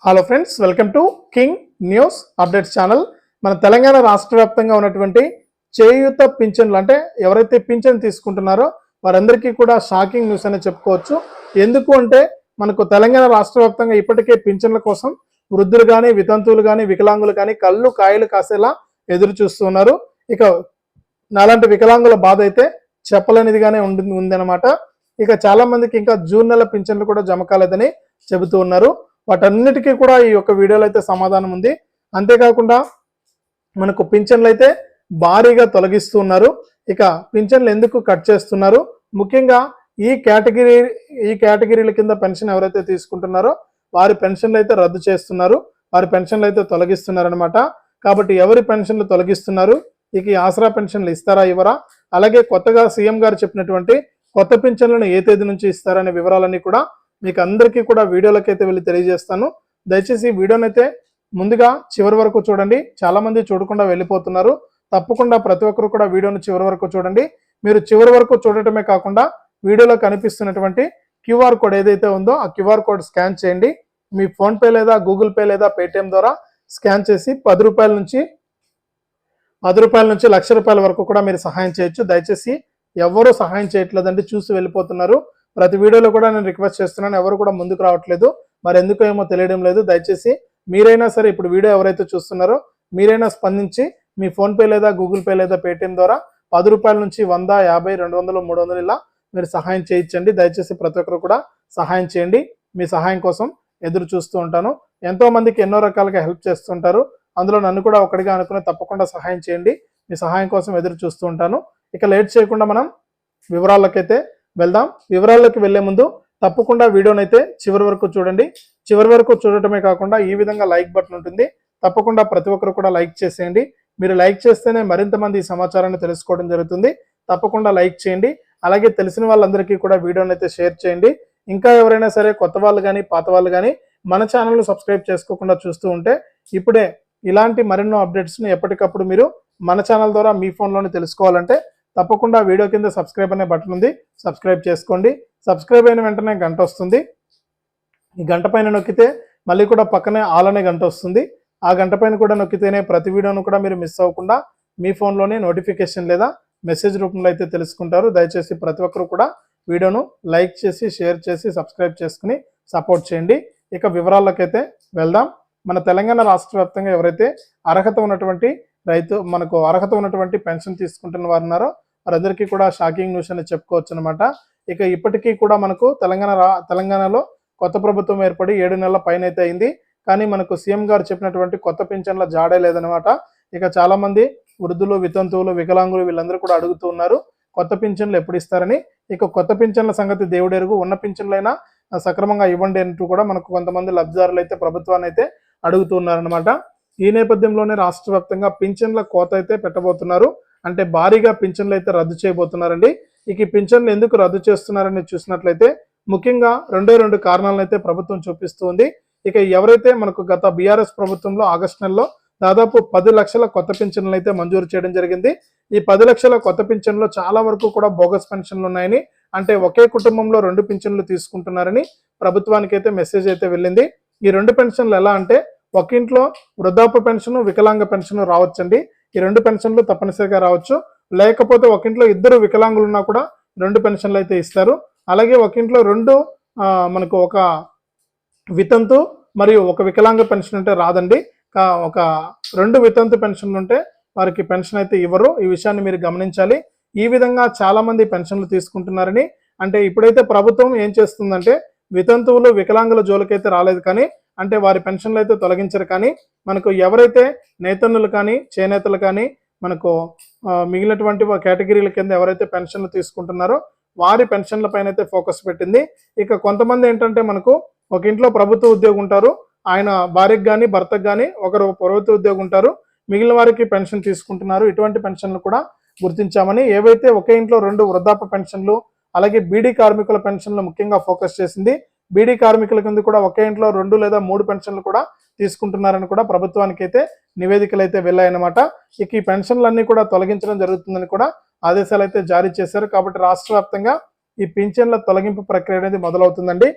Hello friends, welcome to king news updates channel. మన తెలంగాణ రాష్ట్ర వ్యాప్తంగా ఉన్నటువంటి చేయూత పింఛన్లు అంటే ఎవరైతే పింఛన్ తీసుకుంటున్నారో వారందరికీ కూడా షాకింగ్ న్యూస్ అని చెప్పుకోవచ్చు. ఎందుకు అంటే మనకు తెలంగాణ రాష్ట్ర వ్యాప్తంగా ఇప్పటికే పింఛన్ల కోసం వృద్ధులు కానీ, వితంతువులు కానీ, వికలాంగులు కానీ కళ్ళు కాయలు కాసేలా ఎదురు చూస్తున్నారు. ఇక నాలాంటి వికలాంగుల బాధ అయితే చెప్పలేనిదిగానే ఉందన్నమాట. ఇక చాలా మందికి ఇంకా జూన్ నెల పింఛన్లు కూడా జమ కాలేదని చెబుతూ ఉన్నారు. వాటన్నిటికీ కూడా ఈ యొక్క వీడియోలో అయితే సమాధానం ఉంది. అంతేకాకుండా మనకు పింఛన్లు అయితే భారీగా తొలగిస్తున్నారు. ఇక పింఛన్లు ఎందుకు కట్ చేస్తున్నారు, ముఖ్యంగా ఈ కేటగిరీల కింద పెన్షన్ ఎవరైతే తీసుకుంటున్నారో వారి పెన్షన్లు అయితే రద్దు చేస్తున్నారు, వారి పెన్షన్లు అయితే తొలగిస్తున్నారు అనమాట. కాబట్టి ఎవరి పెన్షన్లు తొలగిస్తున్నారు, ఇక ఆసరా పెన్షన్లు ఇస్తారా ఇవ్వరా, అలాగే కొత్తగా సీఎం గారు చెప్పినటువంటి కొత్త పింఛన్లను ఏ తేదీ నుంచి ఇస్తారనే వివరాలన్నీ కూడా మీకు అందరికీ కూడా వీడియోలోకి అయితే వెళ్ళి తెలియజేస్తాను. దయచేసి వీడియోని అయితే ముందుగా చివరి వరకు చూడండి. చాలా మంది చూడకుండా వెళ్ళిపోతున్నారు. తప్పకుండా ప్రతి ఒక్కరు కూడా వీడియోని చివరి వరకు చూడండి. మీరు చివరి వరకు చూడటమే కాకుండా వీడియోలో కనిపిస్తున్నటువంటి క్యూఆర్ కోడ్ ఏదైతే ఉందో ఆ క్యూఆర్ కోడ్ స్కాన్ చేయండి. మీ ఫోన్పే లేదా గూగుల్ పే లేదా పేటిఎం ద్వారా స్కాన్ చేసి 10 రూపాయల నుంచి ₹1,00,000 వరకు కూడా మీరు సహాయం చేయొచ్చు. దయచేసి ఎవరు సహాయం చేయట్లేదండి, చూసి వెళ్ళిపోతున్నారు. ప్రతి వీడియోలో కూడా నేను రిక్వెస్ట్ చేస్తున్నాను, ఎవరు కూడా ముందుకు రావట్లేదు. మరి ఎందుకో ఏమో తెలియడం లేదు. దయచేసి మీరైనా సరే ఇప్పుడు వీడియో ఎవరైతే చూస్తున్నారో మీరైనా స్పందించి మీ ఫోన్పే లేదా గూగుల్ పే లేదా పేటిఎం ద్వారా 10 రూపాయల నుంచి 100, 50, 200, 300 ఇలా మీరు సహాయం చేయించండి. దయచేసి ప్రతి ఒక్కరు కూడా సహాయం చేయండి. మీ సహాయం కోసం ఎదురు చూస్తూ ఉంటాను. ఎంతో మందికి ఎన్నో రకాలుగా హెల్ప్ చేస్తుంటారు. అందులో నన్ను కూడా ఒకటిగా అనుకుని తప్పకుండా సహాయం చేయండి. మీ సహాయం కోసం ఎదురు చూస్తూ ఉంటాను. ఇక లేట్ చేయకుండా మనం వివరాలకైతే వెళ్దాం. వివరాల్లోకి వెళ్లే ముందు తప్పకుండా వీడియోనైతే చివరి వరకు చూడండి. చివరి వరకు చూడటమే కాకుండా ఈ విధంగా లైక్ బటన్ ఉంటుంది, తప్పకుండా ప్రతి ఒక్కరు కూడా లైక్ చేసేయండి. మీరు లైక్ చేస్తేనే మరింత మంది ఈ సమాచారాన్ని తెలుసుకోవడం జరుగుతుంది. తప్పకుండా లైక్ చేయండి. అలాగే తెలిసిన వాళ్ళందరికీ కూడా వీడియోనైతే షేర్ చేయండి. ఇంకా ఎవరైనా సరే కొత్త వాళ్ళు కానీ పాత వాళ్ళు కానీ మన ఛానల్ను సబ్స్క్రైబ్ చేసుకోకుండా చూస్తూ ఉంటే ఇప్పుడే ఇలాంటి మరెన్నో అప్డేట్స్ని ఎప్పటికప్పుడు మీరు మన ఛానల్ ద్వారా మీ ఫోన్లోనే తెలుసుకోవాలంటే తప్పకుండా వీడియో కింద సబ్స్క్రైబ్ అనే బటన్ ఉంది, సబ్స్క్రైబ్ చేసుకోండి. సబ్స్క్రైబ్ అయిన వెంటనే గంట వస్తుంది. ఈ గంట పైన నొక్కితే మళ్ళీ కూడా పక్కనే ఆల్ అనే గంట వస్తుంది. ఆ గంట పైన కూడా నొక్కితేనే ప్రతి వీడియోను కూడా మీరు మిస్ అవ్వకుండా మీ ఫోన్లోనే నోటిఫికేషన్ లేదా మెసేజ్ రూపంలో అయితే తెలుసుకుంటారు. దయచేసి ప్రతి ఒక్కరు కూడా వీడియోను లైక్ చేసి, షేర్ చేసి, సబ్స్క్రైబ్ చేసుకుని సపోర్ట్ చేయండి. ఇక వివరాల్లోకైతే వెళ్దాం. మన తెలంగాణ రాష్ట్ర వ్యాప్తంగా ఎవరైతే అర్హత ఉన్నటువంటి పెన్షన్ తీసుకుంటున్న వారు ఉన్నారో వారందరికీ కూడా షాకింగ్ న్యూస్ అని చెప్పుకోవచ్చు అనమాట. ఇక ఇప్పటికీ కూడా మనకు తెలంగాణలో కొత్త ప్రభుత్వం ఏర్పడి 7 నెలల పైన అయితే అయింది. కానీ మనకు సీఎం గారు చెప్పినటువంటి కొత్త పింఛన్ల జాడే లేదనమాట. ఇక చాలా మంది వృద్ధులు, వితంతువులు, వికలాంగులు వీళ్ళందరూ కూడా అడుగుతూ ఉన్నారు కొత్త పింఛన్లు ఎప్పుడు ఇస్తారని. ఇక కొత్త పింఛన్ల సంగతి దేవుడెరుగు, ఉన్న పింఛన్లైనా సక్రమంగా ఇవ్వండి అంటూ కూడా మనకు కొంతమంది లబ్ధిదారులు అయితే ప్రభుత్వాన్ని అయితే అడుగుతూ ఉన్నారనమాట. ఈ నేపథ్యంలోనే రాష్ట్ర వ్యాప్తంగా పింఛన్ల కోత అయితే పెట్టబోతున్నారు. అంటే భారీగా పింఛన్లు అయితే రద్దు చేయబోతున్నారండి. ఇక ఈ పింఛన్లు ఎందుకు రద్దు చేస్తున్నారని చూసినట్లయితే ముఖ్యంగా 2 కారణాలను అయితే ప్రభుత్వం చూపిస్తుంది. ఇక ఎవరైతే మనకు గత బీఆర్ఎస్ ప్రభుత్వంలో ఆగస్టు నెలలో దాదాపు 10 లక్షల కొత్త పింఛన్లు అయితే మంజూరు చేయడం జరిగింది. ఈ 10 లక్షల కొత్త పింఛన్లో చాలా వరకు కూడా బోగస్ పెన్షన్లు ఉన్నాయని, అంటే ఒకే కుటుంబంలో 2 పింఛన్లు తీసుకుంటున్నారని ప్రభుత్వానికి అయితే మెసేజ్ అయితే వెళ్ళింది. ఈ 2 పెన్షన్లు ఎలా అంటే ఒక ఇంట్లో వృద్ధాప్య పెన్షన్, వికలాంగ పెన్షన్ రావచ్చండి. ఈ 2 పెన్షన్లు తప్పనిసరిగా రావచ్చు. లేకపోతే ఒక ఇంట్లో 2 వికలాంగులు ఉన్నా కూడా 2 పెన్షన్లు అయితే ఇస్తారు. అలాగే ఒక ఇంట్లో మనకు ఒక వితంతు మరియు ఒక వికలాంగ పెన్షన్ ఉంటే రాదండి. ఒక 2 వితంతు పెన్షన్లు ఉంటే వారికి పెన్షన్ అయితే ఇవ్వరు. ఈ విషయాన్ని మీరు గమనించాలి. ఈ విధంగా చాలా మంది పెన్షన్లు తీసుకుంటున్నారని, అంటే ఇప్పుడైతే ప్రభుత్వం ఏం చేస్తుందంటే వితంతువులు, వికలాంగుల జోలికైతే రాలేదు, కానీ అంటే వారి పెన్షన్లు అయితే తొలగించరు. కానీ మనకు ఎవరైతే నేతన్నులు కానీ, చేనేతలు కానీ, మనకు మిగిలినటువంటి కేటగిరీల కింద ఎవరైతే పెన్షన్లు తీసుకుంటున్నారో వారి పెన్షన్ల పైన అయితే ఫోకస్ పెట్టింది. ఇక కొంతమంది ఏంటంటే మనకు ఒక ఇంట్లో ప్రభుత్వ ఉద్యోగం ఉంటారు, ఆయన భార్యకు కానీ భర్తకు కానీ ఒకరు ప్రభుత్వ ఉద్యోగం ఉంటారు, మిగిలిన వారికి పెన్షన్ తీసుకుంటున్నారు. ఇటువంటి పెన్షన్లు కూడా గుర్తించామని, ఏవైతే ఒకే ఇంట్లో 2 వృద్ధాప్య పెన్షన్లు అలాగే బీడీ కార్మికుల పెన్షన్లు ముఖ్యంగా ఫోకస్ చేసింది. బీడీ కార్మికుల కింద కూడా ఒకే ఇంట్లో 2 లేదా 3 పెన్షన్లు కూడా తీసుకుంటున్నారని కూడా ప్రభుత్వానికి అయితే నివేదికలు అయితే వెళ్ళాయన్నమాట. ఇక ఈ పెన్షన్లన్నీ కూడా తొలగించడం జరుగుతుందని కూడా ఆదేశాలు అయితే జారీ చేశారు. కాబట్టి రాష్ట్ర వ్యాప్తంగా ఈ పింఛన్ల తొలగింపు ప్రక్రియ అనేది మొదలవుతుందండి.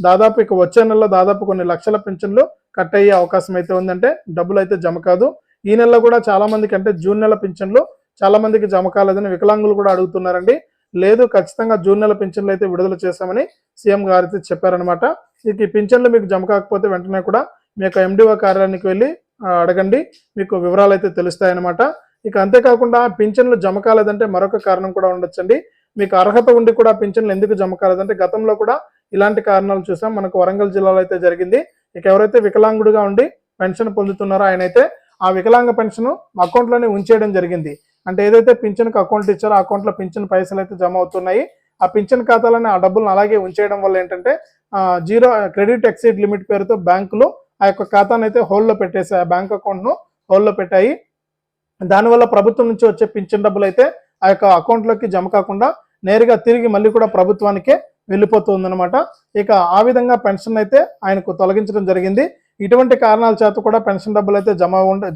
దాదాపు ఇక వచ్చే నెలలో దాదాపు కొన్ని లక్షల పింఛన్లు కట్ అయ్యే అవకాశం అయితే ఉందంటే డబ్బులు అయితే జమ కాదు. ఈ నెలలో కూడా చాలా మందికి అంటే జూన్ నెల పింఛన్లు చాలా మందికి జమ కాలేదని వికలాంగులు కూడా అడుగుతున్నారండి. లేదు, ఖచ్చితంగా జూన్ నెల పింఛన్లు అయితే విడుదల చేశామని సీఎం గారు అయితే చెప్పారనమాట. ఇక ఈ పింఛన్లు మీకు జమ కాకపోతే వెంటనే కూడా మీ యొక్క ఎండిఓ కార్యాలయానికి వెళ్ళి అడగండి, మీకు వివరాలు అయితే తెలుస్తాయన్నమాట. ఇక అంతేకాకుండా పింఛన్లు జమ కాలేదంటే మరొక కారణం కూడా ఉండొచ్చండి. మీకు అర్హత ఉండి కూడా పింఛన్లు ఎందుకు జమ కాలేదంటే గతంలో కూడా ఇలాంటి కారణాలు చూసాం. మనకు వరంగల్ జిల్లాలో అయితే జరిగింది. ఇక ఎవరైతే వికలాంగుడిగా ఉండి పెన్షన్ పొందుతున్నారో ఆయన అయితే ఆ వికలాంగ పెన్షన్ అకౌంట్లోనే ఉంచేయడం జరిగింది. అంటే ఏదైతే పింఛన్కి అకౌంట్ ఇచ్చారో ఆ అకౌంట్లో పింఛన్ పైసలు అయితే జమ అవుతున్నాయి. ఆ పింఛన్ ఖాతాలోనే ఆ డబ్బులను అలాగే ఉంచేయడం వల్ల ఏంటంటే జీరో క్రెడిట్ ఎక్సీడ్ లిమిట్ పేరుతో బ్యాంకులు ఆ యొక్క ఖాతాను అయితే హోల్డ్లో పెట్టేసి ఆ బ్యాంక్ అకౌంట్ను హోల్డ్లో పెట్టాయి. దానివల్ల ప్రభుత్వం నుంచి వచ్చే పింఛన్ డబ్బులు అయితే ఆ యొక్క అకౌంట్లోకి జమ కాకుండా నేరుగా తిరిగి మళ్ళీ కూడా ప్రభుత్వానికే వెళ్ళిపోతుందన్నమాట. ఇక ఆ విధంగా పెన్షన్ అయితే ఆయనకు తొలగించడం జరిగింది. ఇటువంటి కారణాల చేత కూడా పెన్షన్ డబ్బులు అయితే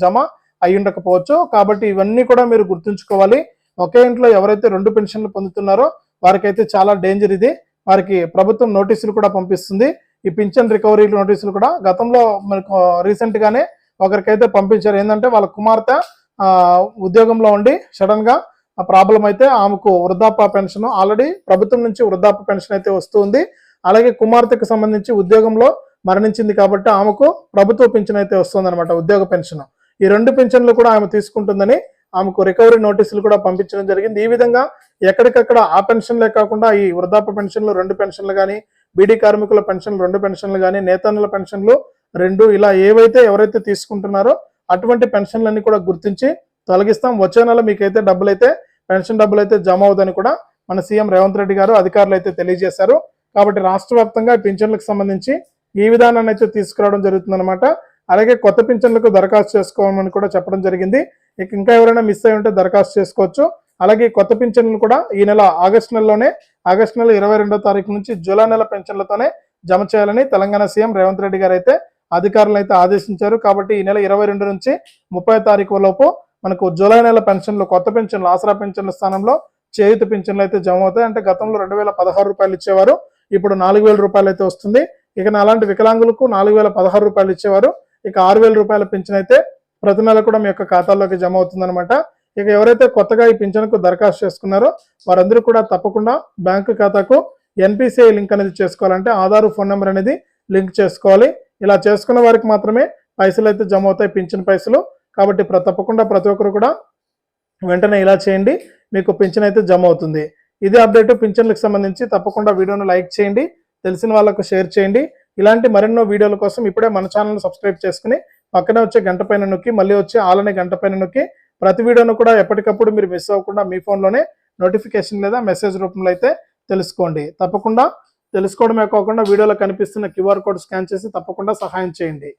జమ అయి ఉండకపోవచ్చు. కాబట్టి ఇవన్నీ కూడా మీరు గుర్తుంచుకోవాలి. ఒకే ఇంట్లో ఎవరైతే 2 పెన్షన్లు పొందుతున్నారో వారికైతే చాలా డేంజర్ ఇది. వారికి ప్రభుత్వం నోటీసులు కూడా పంపిస్తుంది. ఈ పింఛన్ రికవరీ నోటీసులు కూడా గతంలో మనకు రీసెంట్ గానే ఒకరికైతే పంపించారు. ఏంటంటే వాళ్ళ కుమార్తె ఉద్యోగంలో ఉండి సడన్ గా ప్రాబ్లం అయితే ఆమెకు వృద్ధాప్య పెన్షన్ ఆల్రెడీ ప్రభుత్వం నుంచి వృద్ధాప్య పెన్షన్ అయితే వస్తుంది. అలాగే కుమార్తెకు సంబంధించి ఉద్యోగంలో మరణించింది కాబట్టి ఆమెకు ప్రభుత్వ పెన్షన్ అయితే వస్తుంది అనమాట, ఉద్యోగ పెన్షన్. ఈ 2 పెన్షన్లు కూడా ఆమె తీసుకుంటుందని ఆమెకు రికవరీ నోటీసులు కూడా పంపించడం జరిగింది. ఈ విధంగా ఎక్కడికక్కడ ఆ పెన్షన్లే కాకుండా ఈ వృద్ధాప్య పెన్షన్లు 2 పెన్షన్లు కానీ, బీడీ కార్మికుల పెన్షన్లు 2 పెన్షన్లు కానీ, నేతన్నల పెన్షన్లు 2 ఇలా ఏవైతే ఎవరైతే తీసుకుంటున్నారో అటువంటి పెన్షన్లన్నీ కూడా గుర్తించి తొలగిస్తాం. వచ్చే నెల మీకైతే పెన్షన్ డబ్బులు అయితే జమ అవుదని కూడా మన సీఎం రేవంత్ రెడ్డి గారు అధికారులు అయితే తెలియజేశారు. కాబట్టి రాష్ట్ర వ్యాప్తంగా పింఛన్లకు సంబంధించి ఈ విధానాన్ని అయితే తీసుకురావడం జరుగుతుందన్నమాట. అలాగే కొత్త పింఛన్లకు దరఖాస్తు చేసుకోవాలని కూడా చెప్పడం జరిగింది. ఇంకా ఎవరైనా మిస్ అయి ఉంటే దరఖాస్తు చేసుకోవచ్చు. అలాగే కొత్త పింఛన్లు కూడా ఈ నెల ఆగస్టు నెల 22వ తారీఖు నుంచి జూలై నెల పెన్షన్లతోనే జమ చేయాలని తెలంగాణ సీఎం రేవంత్ రెడ్డి గారు అయితే అధికారులను అయితే ఆదేశించారు. కాబట్టి ఈ నెల 22 నుంచి 30వ తారీఖు లోపు మనకు జూలై నెల పెన్షన్లు, కొత్త పెన్షన్లు, ఆసరా పెన్షన్ల స్థానంలో చేయూత పెన్షన్లు అయితే జమ అవుతాయి. అంటే గతంలో 2016 రూపాయలు ఇచ్చేవారు, ఇప్పుడు 4000 రూపాయలు అయితే వస్తుంది. ఇక అలాంటి వికలాంగులకు 4016 రూపాయలు ఇచ్చేవారు, ఇక 6000 రూపాయల పెన్షన్ అయితే ప్రతి నెల కూడా మీ యొక్క ఖాతాల్లోకి జమ అవుతుందన్నమాట. ఇక ఎవరైతే కొత్తగా ఈ పింఛన్కు దరఖాస్తు చేసుకున్నారో వారందరూ కూడా తప్పకుండా బ్యాంకు ఖాతాకు ఎన్పిసిఐ లింక్ అనేది చేసుకోవాలంటే ఆధార్ ఫోన్ నెంబర్ అనేది లింక్ చేసుకోవాలి. ఇలా చేసుకున్న వారికి మాత్రమే పైసలు అయితే జమ అవుతాయి, పింఛన్ పైసలు. కాబట్టి తప్పకుండా ప్రతి ఒక్కరు కూడా వెంటనే ఇలా చేయండి, మీకు పింఛన్ అయితే జమ అవుతుంది. ఇదే అప్డేట్ పింఛన్లకు సంబంధించి. తప్పకుండా వీడియోను లైక్ చేయండి, తెలిసిన వాళ్ళకు షేర్ చేయండి. ఇలాంటి మరెన్నో వీడియోల కోసం ఇప్పుడే మన ఛానల్ని సబ్స్క్రైబ్ చేసుకుని పక్కనే వచ్చే గంట పైన నొక్కి మళ్ళీ వచ్చే ఆల్ అనే గంట పైన నొక్కి ప్రతి వీడియోను కూడా ఎప్పటికప్పుడు మీరు మిస్ అవ్వకుండా మీ ఫోన్లోనే నోటిఫికేషన్ లేదా మెసేజ్ రూపంలో అయితే తెలుసుకోండి. తప్పకుండా తెలుసుకోవడమే కాకుండా వీడియోలో కనిపిస్తున్న QR కోడ్ స్కాన్ చేసి తప్పకుండా సహాయం చేయండి.